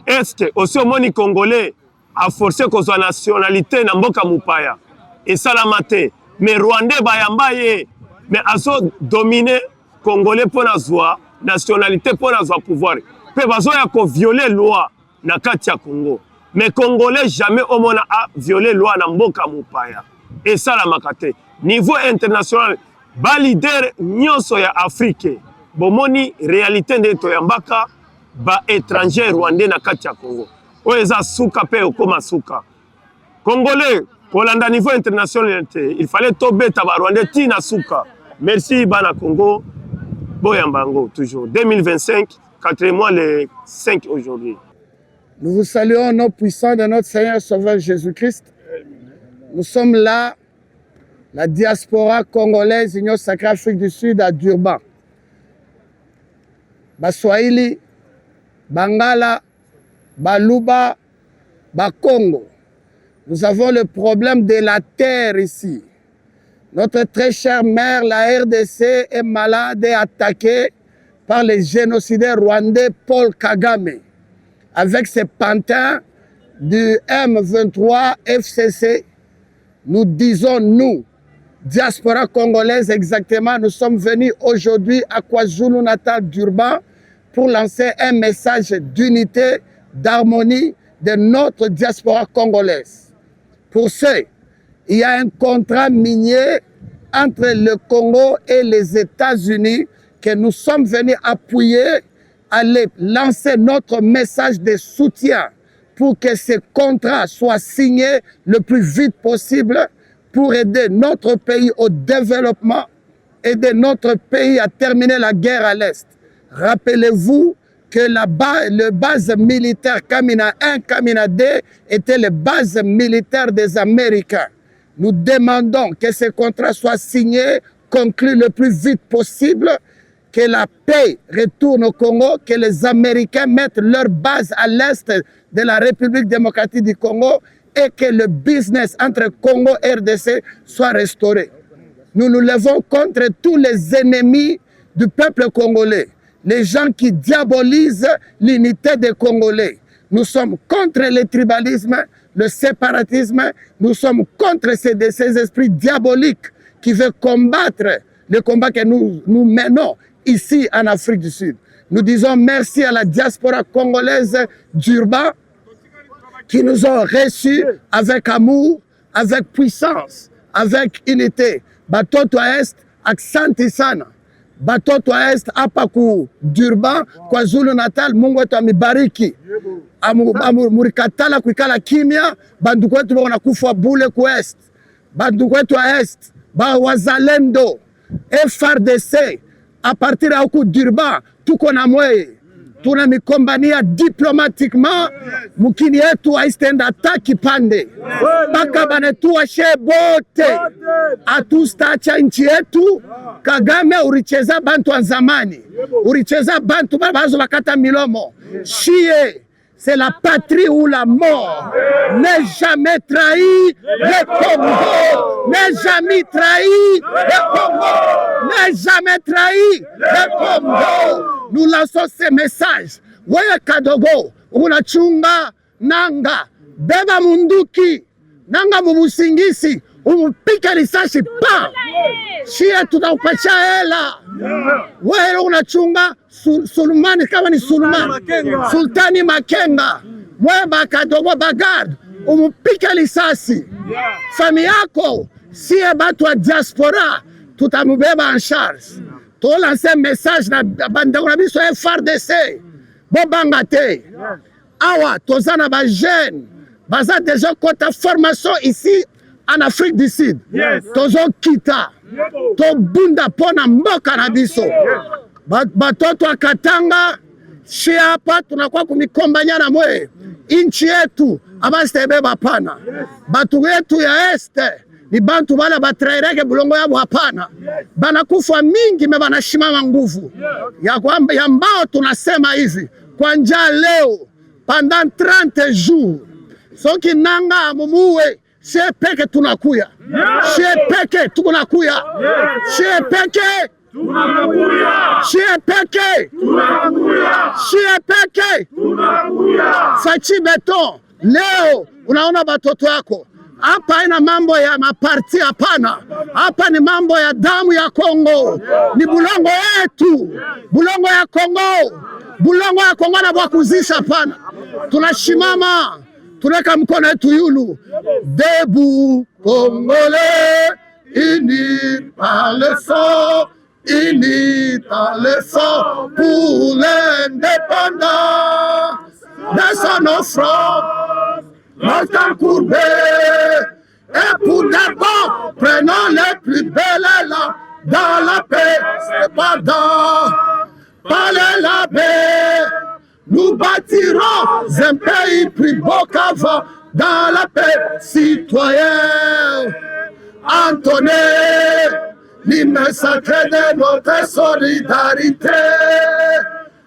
Speaker 14: Est-ce aussi omoni congolais a forcé kozwa nationalité na mboka mupaya et salamate mais Rwandais bayamba ye mais aso dominer congolais pona zwa nationalité pona zwa pouvoir pe bazo ya ko violer loi na kati ya Congo mais congolais jamais omona a violer loi na mboka mupaya et salamate niveau international ba leader nyonso ya Afrique bomoni réalité nde to yambaka ba étranger rwandais na kati ya Congo. Oeza suka pe okoma suka. Congolais, kolanda niveau international, il fallait tobeta ba rwandais tina suka. Merci bana Congo. Boyambango toujours. 2025, 4 mois le 5 aujourd'hui.
Speaker 8: Nous vous saluons au nom puissant de notre Seigneur Sauveur Jésus-Christ. Nous sommes là, la diaspora congolaise, Union Sacrée Afrique du Sud à Durban. Baswahili, Bangala, Baluba, Bakongo. Nous avons le problème de la terre ici. Notre très chère mère, la RDC, est malade et attaquée par les génocidaires rwandais Paul Kagame. Avec ses pantins du M23 FCC, nous disons, nous, diaspora congolaise exactement, nous sommes venus aujourd'hui à KwaZulu-Natal, Durban, pour lancer un message d'unité, d'harmonie de notre diaspora congolaise. Pour ce, il y a un contrat minier entre le Congo et les États-Unis que nous sommes venus appuyer, aller lancer notre message de soutien pour que ce contrat soit signé le plus vite possible pour aider notre pays au développement, aider notre pays à terminer la guerre à l'Est. Rappelez-vous que le base militaire Kamina 1, Kamina 2 était les bases militaires des Américains. Nous demandons que ce contrat soit signé, conclu le plus vite possible, que la paix retourne au Congo, que les Américains mettent leur base à l'est de la République démocratique du Congo et que le business entre Congo et RDC soit restauré. Nous nous levons contre tous les ennemis du peuple congolais, les gens qui diabolisent l'unité des Congolais. Nous sommes contre le tribalisme, le séparatisme, nous sommes contre ces esprits diaboliques qui veulent combattre le combat que nous menons ici en Afrique du Sud. Nous disons merci à la diaspora congolaise d'Urban qui nous ont reçus avec amour, avec puissance, avec unité. Batoto Est, aksanti sana. Batoto Est, hapa ku Durban, kwa Zulu Natal, Mungu wetu amibariki. Murikatala kuikala kimya, banduku wetu wanakufa bule ku Est. Banduku wetu wa Est, wazalendo, FRDC, a partir ya huku Durban, tuko na mweye. Tuna mikombania diplomatiquement, mukini yetu haistenda hata kipande. Baka banetua she bote. Atustacha nchi yetu. Kagame uricheza bantu wa zamani. Uricheza bantu bazo bakata milomo. Chie, c'est la patrie ou la mort. Ne jamais trahi le Congo. Ne jamais trahi le Congo. Ne jamais trahi le Congo. Nous lançons ces messages. Wewe Kadogo, unachunga nanga, beba munduki, nanga mubusingisi, umupike risasi pa. Shia tutakupatia hela. Wewe unachunga Sulumani kama ni Sulumani. Sultani Makenga. Wewe Kadogo Bagard, umupike risasi. Fami yako, siye batu wa diaspora, tutamubeba en charge. To lancer message na bandeko na biso FRDC bobanga te awa tozana ba jeune baza déjà kota formation ici en Afrique du Sud tozo kita to bunda pona mboka na biso batoto akatanga shi hapa tunakuwa kumikombanya na mwe inchi yetu abastebeba pana batu yetu ya este ni bantu bala batraireke bulongo yabo hapana. Banakufa mingi me banashimama nguvu. Ya mbao tunasema hivi. Kwa njaa leo, pendant 30 jours, soki nanga mumuwe, sie peke tunakuya. Sie peke tunakuya. Sie peke tunakuya. Sie peke tunakuya. Sie peke tunakuya. Fachi beton, leo unaona batoto yako. Hapa haina mambo ya maparti hapana. Hapa ni mambo ya damu ya Kongo. Ni bulongo yetu. Bulongo ya Kongo. Bulongo ya Kongo na wakuzisha hapana. Tunashimama. Tuneka mkono yetu yulu. Debout Congolais, unis par le sang, unis par le sang pour l'indépendance. Descends nos fronts. Notre courbé, et pour d'abord, prenons les plus belles là, dans la paix, c'est pas par la paix, nous bâtirons un pays plus beau qu'avant, dans la paix, citoyens, entonner l'hymne sacré de notre solidarité,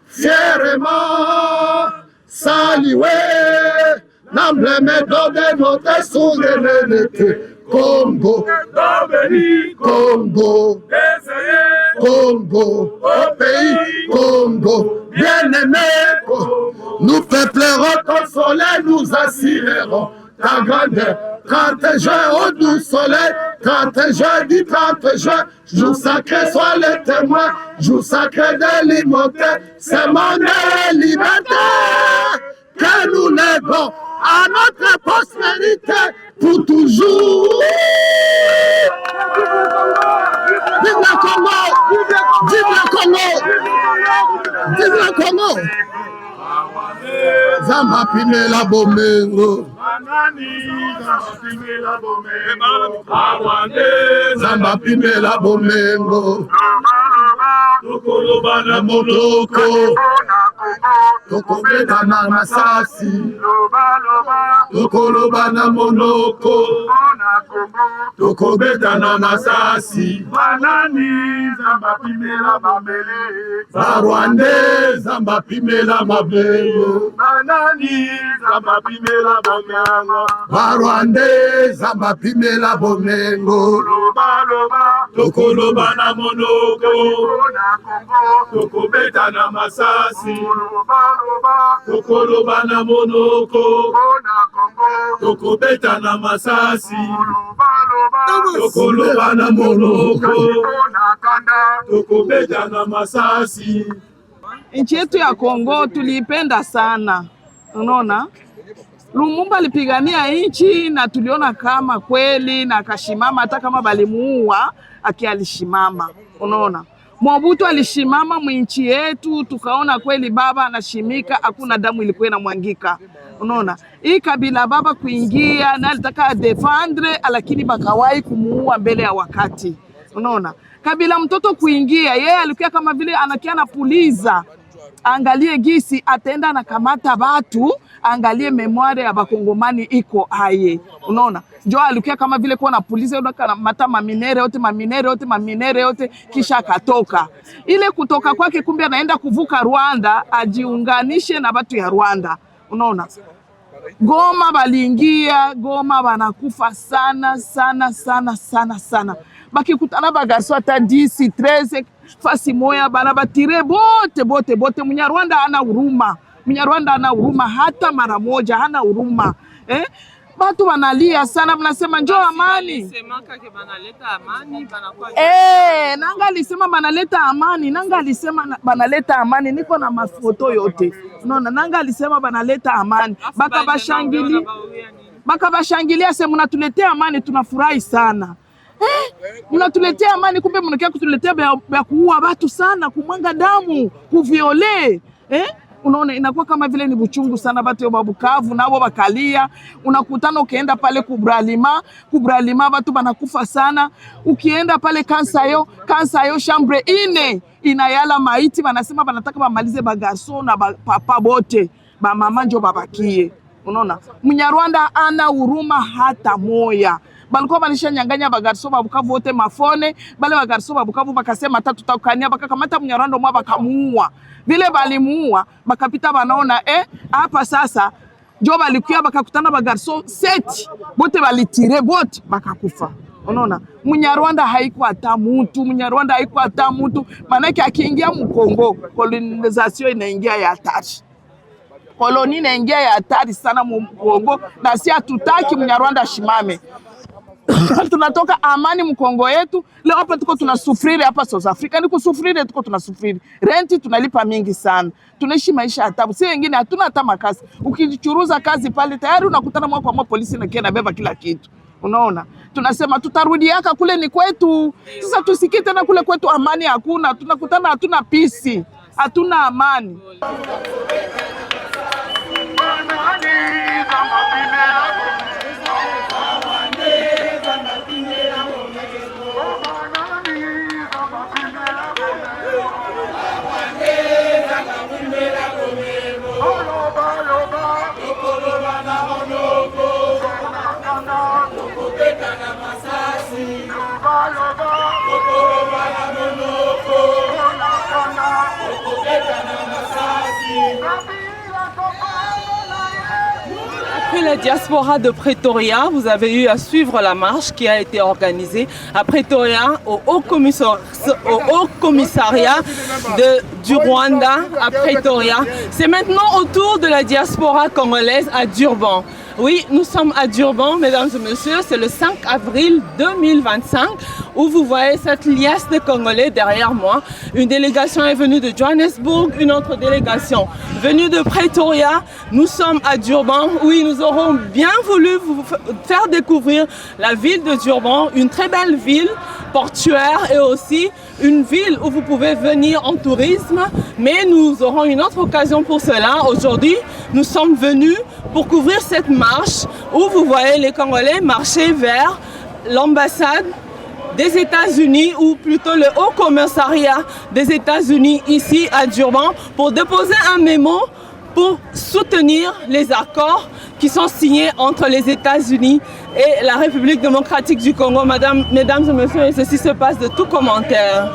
Speaker 8: fièrement saluer l'emblème de notre souveraineté. Congo, Congo, Congo, au pays Congo, bien-aimé, nous peuplerons ton soleil, nous assurerons ta grandeur. 30 juin au doux soleil, 30 juin du 30 juin, jour sacré soit le témoin, jour sacré de l'immortel, c'est mon liberté que nous lèvons à notre postérité pour toujours. Vive le Congo! Vive le Congo! Vive le Congo. Zamba Pimela Bomengo. Zamba Pimela Bomengo. Tokoloba na monoko. Tokobeta na masasi. Tokoloba na monoko. Tokobeta na masasi.
Speaker 15: Banani Zamba Pimela Bambele.
Speaker 8: Barwande Zamba Pimela Mabengo.
Speaker 15: Banani Zamba Pimela Bambele.
Speaker 8: Barwande Zamba Pimela Bomengo.
Speaker 15: Tokoloba na monoko. Tokobeta na masasi.
Speaker 8: Tokoloba na monoko. Tokobeta na masasi. Tokoloba na monoko. Tokobeta na masasi.
Speaker 1: Nchi yetu ya Kongo tuliipenda sana. Unaona? Lumumba alipigania nchi na tuliona kama kweli na akashimama hata kama balimuua alishimama. Unaona? Mobutu alishimama mwinchi yetu tukaona kweli baba anashimika, hakuna damu ilikuwa inamwangika. Unaona? Hii kabila baba kuingia na alitaka defendre lakini bakawai kumuua mbele ya wakati. Unaona? Kabila mtoto kuingia yeye alikuwa kama vile anakiana puliza. Angalie gisi atenda na kamata batu, angalie memoire ya bakongomani iko aye. Unaona? Njo alikuwa kama vile kuwa na polisi unakamata maminere yote kisha akatoka. Ile kutoka kwake kumbe anaenda kuvuka Rwanda ajiunganishe na batu ya Rwanda. Unaona? Goma baliingia, Goma banakufa sana. Bakikutana bagarso hata 10, 13 fasi moya bana batire bote. Munyarwanda hana huruma hata mara moja, hana huruma. Batu wanalia sana, mnasema njoo amani. Nanga alisema banaleta amani, niko na mafoto yote. Unaona, Nanga alisema banaleta amani. Bakabashangilia sema mnatuletea amani, tunafurahi sana. Mnatuletea amani, kumbe mnakia kutuletea ya kuua watu sana, kumwanga damu, kuviole. Unaona, inakuwa kama vile ni buchungu sana. Batu ya Bukavu nabo bakalia, unakutana ukienda pale Kubralima watu banakufa sana. Ukienda pale Kansayo chambre ine inayala maiti, banasema banataka bamalize bagarso na papa bote, ba mama njo babakie. Unaona, Munyarwanda ana huruma hata moya. Balikuwa banishanyanganya bagarso ba Bukavu wote mafone, bale bagarso ba Bukavu bakasema tutakania, bakakamata Munyarwanda mwa bakamuua. Vile balimuua bakapita banaona hapa sasa jo balikuya bakakutana bagarso 7 bote balitire bote bakakufa. Unaona, Munyarwanda haiko hata mutu, manake akiingia Mkongo colonization inaingia ya hatari. Koloni inaingia ya hatari sana Mkongo, na si hatutaki Munyarwanda shimame. Tunatoka amani Mkongo yetu, leo hapa tuko tunasufriri hapa South Africa, ni kusufriri tuko tunasufriri. Renti tunalipa mingi sana. Tunaishi maisha ya taabu. Si wengine hatuna hata makazi. Ukichuruza kazi pale tayari unakutana mwa kwa polisi na kienda beba kila kitu. Unaona? Tunasema tutarudi yaka kule ni kwetu. Sasa tusikie tena kule kwetu amani hakuna. Tunakutana hatuna peace. Hatuna amani. Après la diaspora de Pretoria, vous avez eu à suivre la marche qui a été organisée à Pretoria, au Haut Commissariat du Rwanda à Pretoria. C'est maintenant au tour de la diaspora congolaise à Durban. Oui, nous sommes à Durban, mesdames et messieurs, c'est le 5 avril 2025 où vous voyez cette liasse de Congolais derrière moi. Une délégation est venue de Johannesburg, une autre délégation venue de Pretoria. Nous sommes à Durban. Oui, nous aurons bien voulu vous faire découvrir la ville de Durban, une très belle ville. portuaire et aussi une ville où vous pouvez venir en tourisme. Mais nous aurons une autre occasion pour cela. Aujourd'hui, nous sommes venus pour couvrir cette marche où vous voyez les Congolais marcher vers l'ambassade des États-Unis ou plutôt le Haut Commissariat des États-Unis ici à Durban pour déposer un mémo pour soutenir les accords qui sont signés entre les États-Unis et la République démocratique du Congo. Mesdames et messieurs, et ceci se passe de tout commentaire.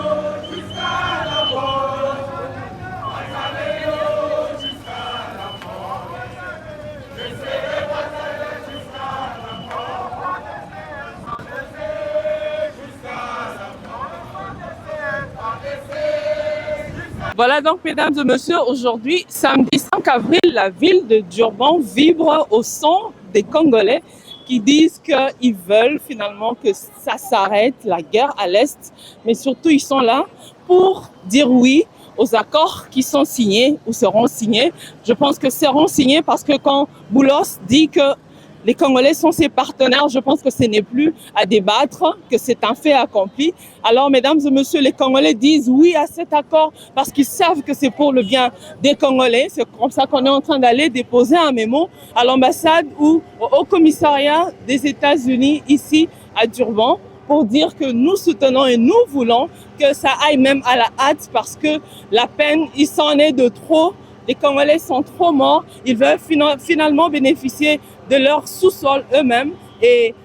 Speaker 1: Voilà donc, mesdames et messieurs, aujourd'hui, samedi 5 avril, la ville de Durban vibre au son des Congolais qui disent qu'ils veulent finalement que ça s'arrête, la guerre à l'Est, mais surtout ils sont là pour dire oui aux accords qui sont signés ou seront signés. Je pense que seront signés parce que quand Boulos dit que les Congolais sont ses partenaires, je pense que ce n'est plus à débattre, que c'est un fait accompli. Alors, mesdames et messieurs, les Congolais disent oui à cet accord parce qu'ils savent que c'est pour le bien des Congolais. C'est comme ça qu'on est en train d'aller déposer un mémo à l'ambassade ou au commissariat des États-Unis ici à Durban pour dire que nous soutenons et nous voulons que ça aille même à la hâte parce que la peine, il s'en est de trop. Les Congolais sont trop morts. Ils veulent finalement bénéficier de leur sous-sol eux-mêmes et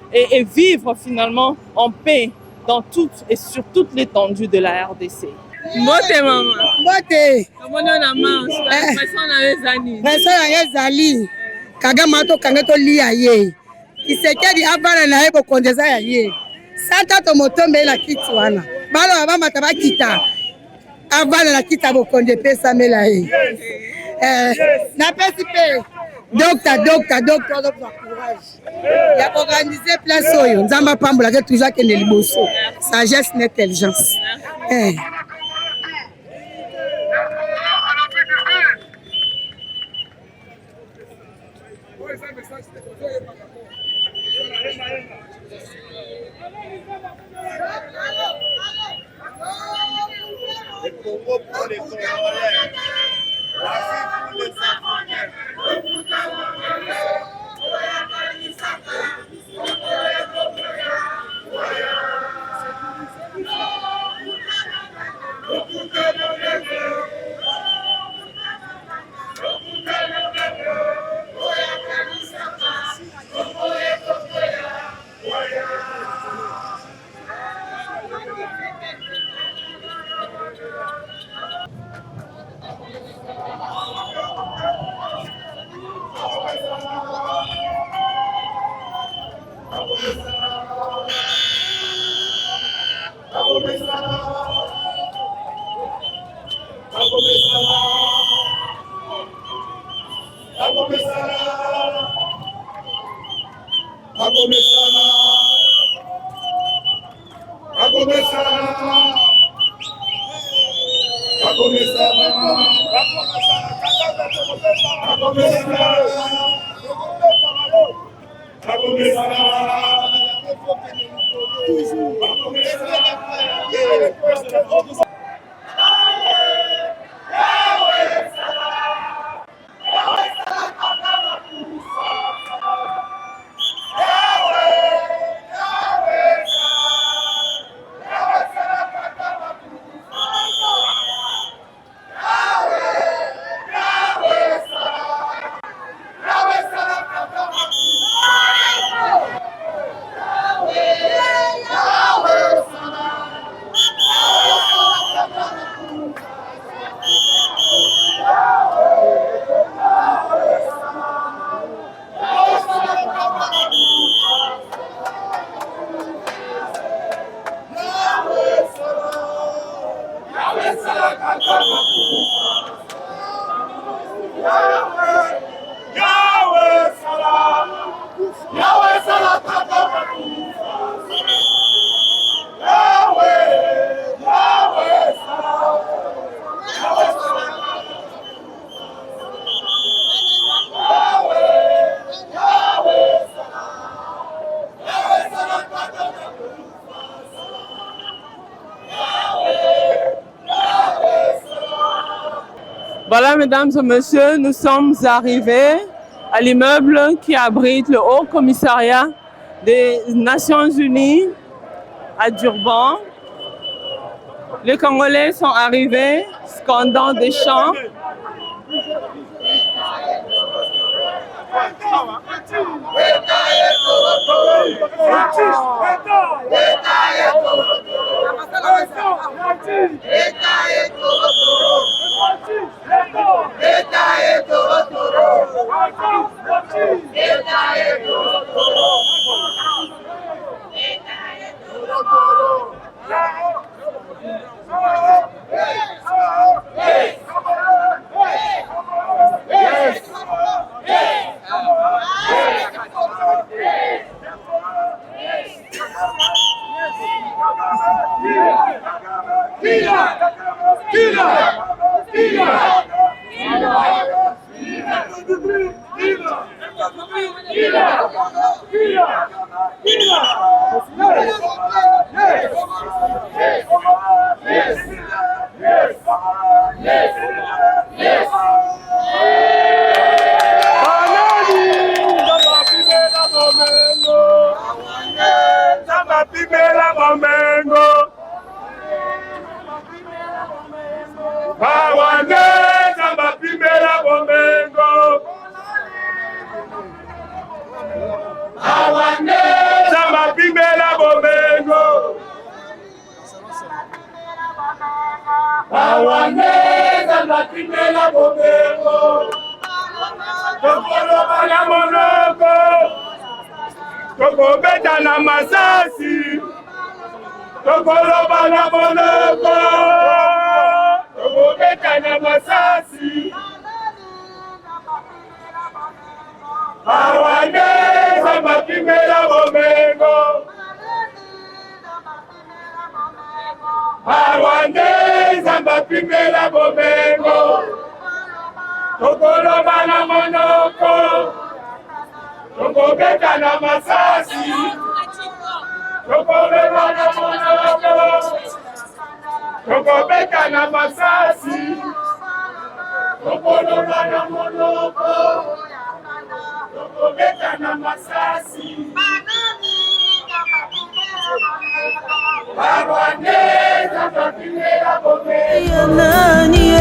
Speaker 1: vivre finalement en paix dans toute et sur toute l'étendue de la RDC. Mbote maman.
Speaker 16: Mbote.
Speaker 1: Comment on a mange? Pression na ezali.
Speaker 16: Pression na ezali. Kagame to kangeto lia ye. Kisekedi abana na yebo kondeza ya ye. Santa to motombe la kitu wana. Balo baba tabakita. Abana la kita bokonde pesa mela ye. Na pesi pe. Docteur, courage. Il y a organisé place oyo. Nzamba pambola que toujours que liboso. Sagesse n'intelligence.
Speaker 15: Le Congo pour les Congolais. La vie pour les
Speaker 1: Voilà, mesdames et messieurs, nous sommes arrivés à l'immeuble qui abrite le Haut Commissariat des Nations Unies à Durban. Les Congolais sont arrivés, scandant des chants.
Speaker 17: Nani